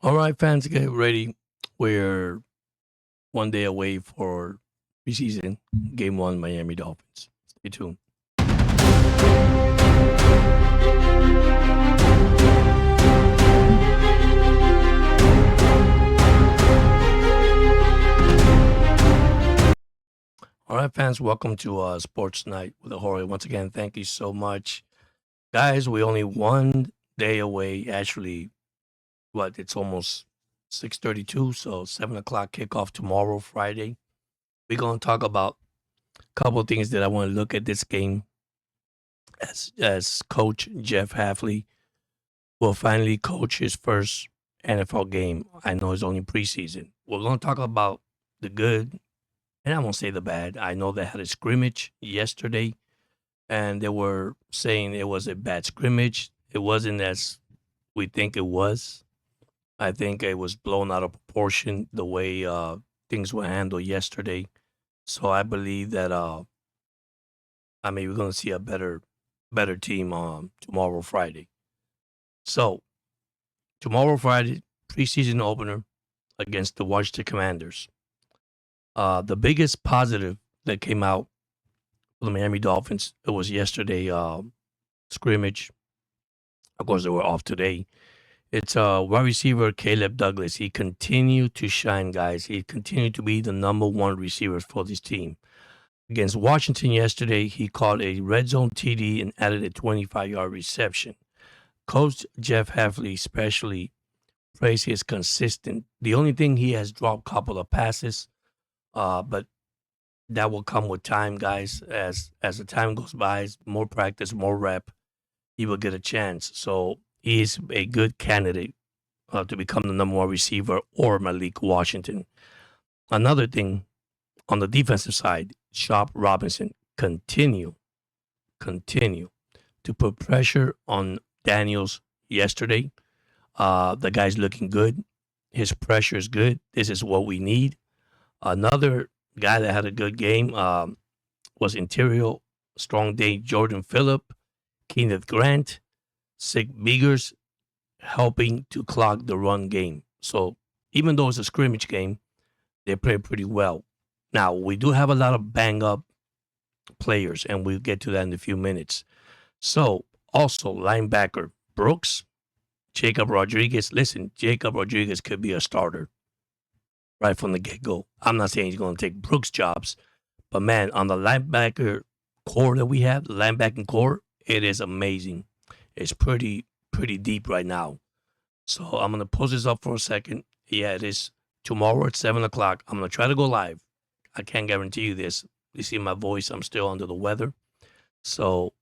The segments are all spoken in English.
All right, fans, get ready. We're one day away for preseason game one, Miami Dolphins. Stay tuned. All right, fans, welcome to Sports Night with the Jorge. Once again, thank you so much. Guys, we only one day away. Actually, it's almost 6:32, so 7 o'clock kickoff tomorrow, Friday. We're going to talk about a couple of things that I want to look at this game as Coach Jeff Hafley will finally coach his first NFL game. I know it's only preseason. We're going to talk about the good, and I won't say the bad. I know they had a scrimmage yesterday, and they were saying it was a bad scrimmage. It wasn't as we think it was. I think it was blown out of proportion the way things were handled yesterday. So I believe that we're going to see a better team tomorrow, Friday. So tomorrow, Friday, preseason opener against the Washington Commanders. The biggest positive that came out for the Miami Dolphins, it was yesterday scrimmage. Of course, they were off today. It's wide receiver Caleb Douglas. He continued to shine, guys. He continued to be the number one receiver for this team. Against Washington yesterday, he caught a red zone TD and added a 25-yard reception. Coach Jeff Hafley especially praised his consistent. The only thing he has dropped a couple of passes, but that will come with time, guys. As the time goes by, more practice, more rep, he will get a chance. So he is a good candidate to become the number one receiver or Malik Washington. Another thing on the defensive side, Sharp Robinson continue to put pressure on Daniels yesterday. The guy's looking good. His pressure is good. This is what we need. Another guy that had a good game was interior strong day Jordan Phillip, Kenneth Grant, Sig Biggers helping to clog the run game. So even though it's a scrimmage game, they play pretty well. Now, we do have a lot of bang-up players, and we'll get to that in a few minutes. So, also, linebacker Brooks, Jacob Rodriguez. Listen, Jacob Rodriguez could be a starter right from the get-go. I'm not saying he's going to take Brooks' jobs, but, man, on the linebacker core that we have, the linebacking core, it is amazing. It's pretty deep right now. So, I'm going to pause this up for a second. Yeah, it is tomorrow at 7 o'clock. I'm going to try to go live. I can't guarantee you this. You see my voice, I'm still under the weather. So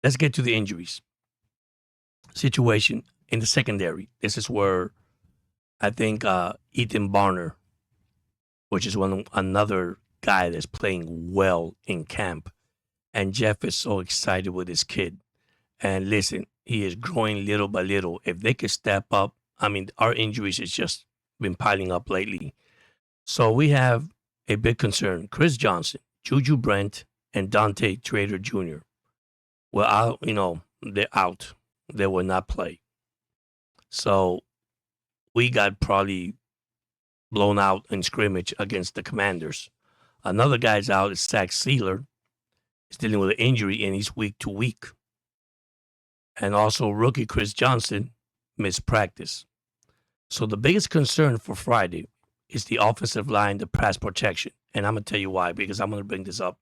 let's get to the injuries. Situation in the secondary. This is where I think Ethan Barner, which is another guy that's playing well in camp. And Jeff is so excited with his kid. And listen, he is growing little by little. If they could step up, our injuries has just been piling up lately. So we have a big concern. Chris Johnson, Juju Brent, and Dante Trader Jr. were out, they're out. They will not play. So we got probably blown out in scrimmage against the Commanders. Another guy's out is Zach Sealer. He's dealing with an injury and he's week to week. And also rookie Chris Johnson missed practice. So the biggest concern for Friday is the offensive line, the pass protection. And I'm going to tell you why, because I'm going to bring this up.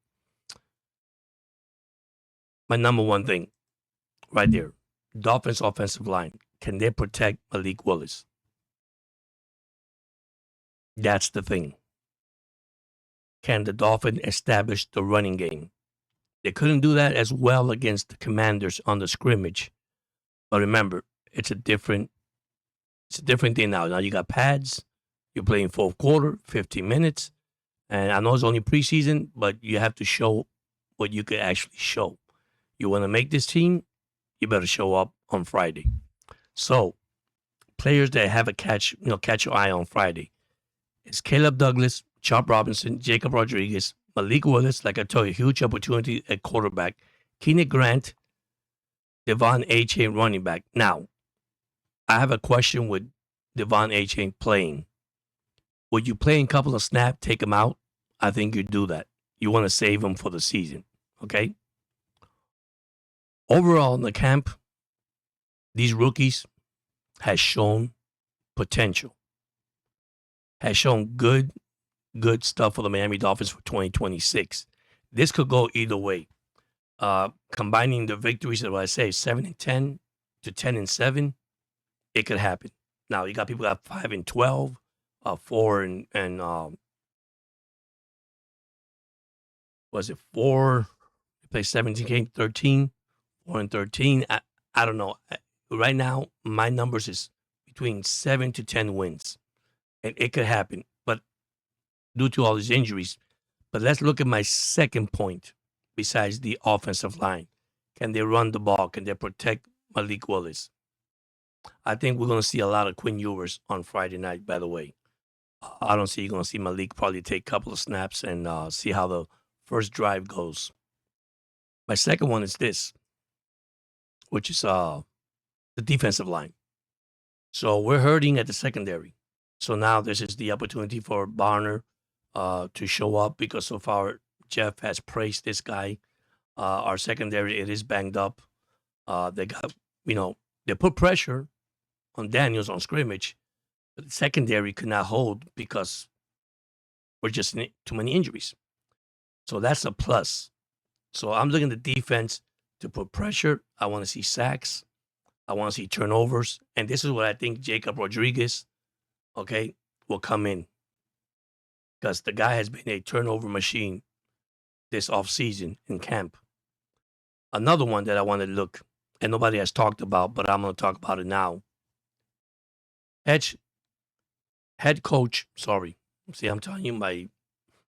My number one thing right there, Dolphins offensive line. Can they protect Malik Willis? That's the thing. Can the Dolphins establish the running game? They couldn't do that as well against the Commanders on the scrimmage. But remember, it's a different thing now. Now you got pads. You're playing fourth quarter, 15 minutes. And I know it's only preseason, but you have to show what you could actually show. You want to make this team, you better show up on Friday. So, players that have a catch your eye on Friday. It's Caleb Douglas, Chop Robinson, Jacob Rodriguez, Malik Willis, like I told you, huge opportunity at quarterback. Kenneth Grant, Devon Achane running back. Now, I have a question with Devon H ain't playing. Would you play a couple of snaps, take him out? I think you do that. You want to save him for the season, okay? Overall in the camp, these rookies has shown potential, has shown good stuff for the Miami Dolphins for 2026. This could go either way. Combining the victories that I say 7-10 to 10-7, it could happen. Now you got people that have 5-12, 4 and was it 4? They play 17 games, 13, 4-13. I don't know. Right now, my numbers is between 7 to 10 wins, and it could happen. But due to all these injuries, but let's look at my second point. Besides the offensive line, can they run the ball? Can they protect Malik Willis? I think we're going to see a lot of Quinn Ewers on Friday night, by the way. I don't see you're going to see Malik probably take a couple of snaps and see how the first drive goes. My second one is this, which is the defensive line. So we're hurting at the secondary. So now this is the opportunity for Barner to show up because so far Jeff has praised this guy. Our secondary, it is banged up. They got, they put pressure on Daniels on scrimmage, but the secondary could not hold because we're just too many injuries. So that's a plus. So I'm looking at the defense to put pressure. I want to see sacks. I want to see turnovers. And this is what I think Jacob Rodriguez, will come in. Because the guy has been a turnover machine this offseason in camp. Another one that I want to look, and nobody has talked about, but I'm going to talk about it now. Head coach, sorry. See, I'm telling you,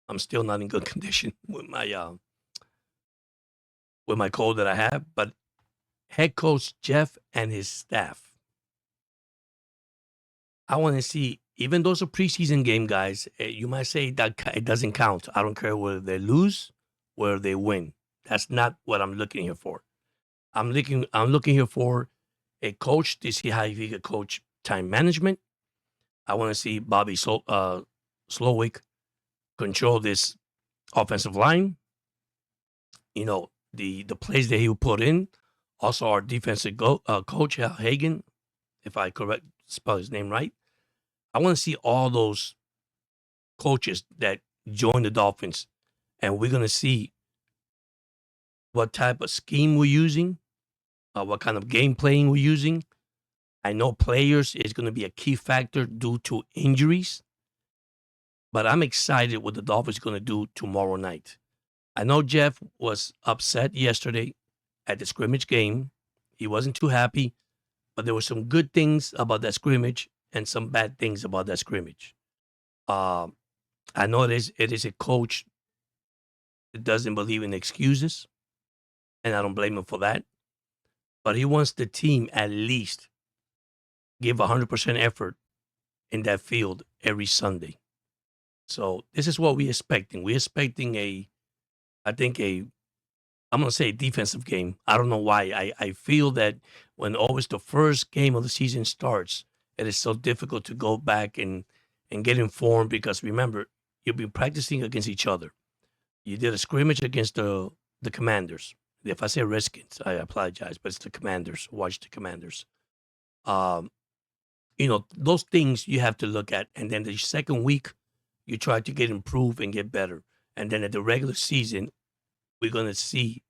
I'm still not in good condition with my cold that I have, but head coach Jeff and his staff. I want to see, even though it's a preseason game, guys, you might say that it doesn't count. I don't care whether they lose, whether they win. That's not what I'm looking here for. I'm looking here for a coach to see how he can coach time management. I want to see Bobby Slowick control this offensive line. The plays that he will put in. Also, our defensive coach, Al Hagen, if I spell his name right. I want to see all those coaches that join the Dolphins, and we're going to see what type of scheme we're using, what kind of game playing we're using. I know players is going to be a key factor due to injuries, but I'm excited what the Dolphins are going to do tomorrow night. I know Jeff was upset yesterday at the scrimmage game. He wasn't too happy, but there were some good things about that scrimmage and some bad things about that scrimmage. I know it is a coach that doesn't believe in excuses, and I don't blame him for that. But he wants the team at least give 100% effort in that field every Sunday. So this is what we're expecting. We're expecting I'm going to say a defensive game. I don't know why. I feel that when always the first game of the season starts, it is so difficult to go back and get informed because remember, you'll be practicing against each other. You did a scrimmage against the Commanders. If I say Redskins, I apologize, but it's the Commanders. Watch the Commanders. Those things you have to look at. And then the second week, you try to get improved and get better. And then at the regular season, we're going to see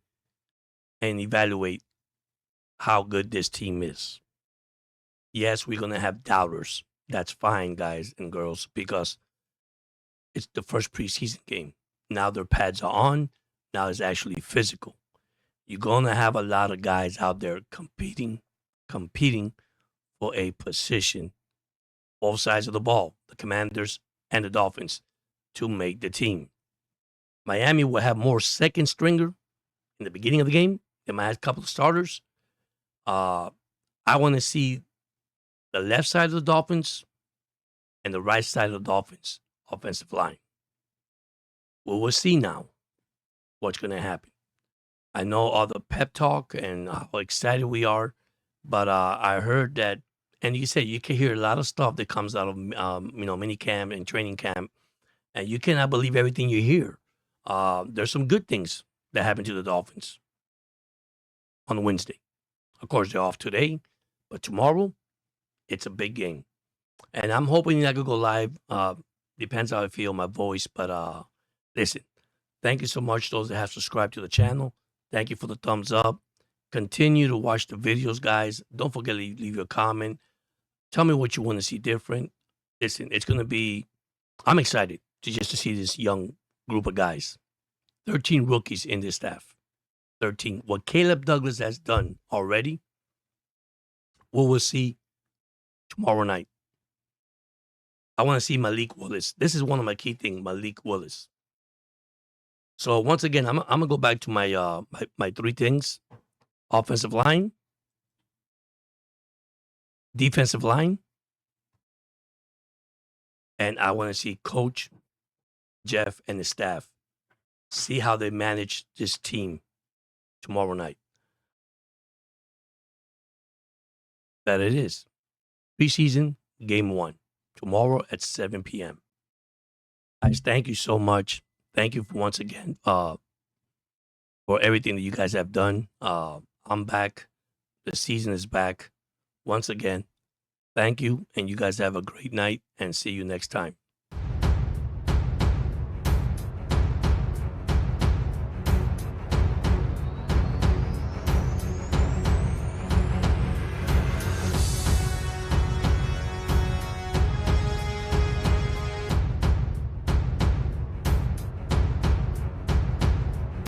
and evaluate how good this team is. Yes, we're going to have doubters. That's fine, guys and girls, because it's the first preseason game. Now their pads are on. Now it's actually physical. You're going to have a lot of guys out there competing for a position, both sides of the ball, the Commanders and the Dolphins, to make the team. Miami will have more second stringer in the beginning of the game. They might have a couple of starters. I want to see the left side of the Dolphins and the right side of the Dolphins offensive line. Well, we'll see now what's going to happen. I know all the pep talk and how excited we are, but I heard that And you said you can hear a lot of stuff that comes out of mini camp and training camp, and you cannot believe everything you hear. There's some good things that happen to the Dolphins on Wednesday. Of course, they're off today, but tomorrow it's a big game, and I'm hoping I could go live. Depends how I feel my voice, but listen, thank you so much those that have subscribed to the channel. Thank you for the thumbs up. Continue to watch the videos, guys. Don't forget to leave your comment. Tell me what you want to see different. Listen, it's going to be, I'm excited to see this young group of guys. 13 rookies in this staff. 13. What Caleb Douglas has done already, we will see tomorrow night. I want to see Malik Willis. This is one of my key things, Malik Willis. So once again, I'm gonna go back to my my three things: offensive line, defensive line, and I want to see Coach Jeff and the staff see how they manage this team tomorrow night. That it is preseason game 1 tomorrow at 7 p.m. Guys, thank you so much. Thank you for once again for everything that you guys have done. I'm back. The season is back. Once again, thank you, and you guys have a great night, and see you next time.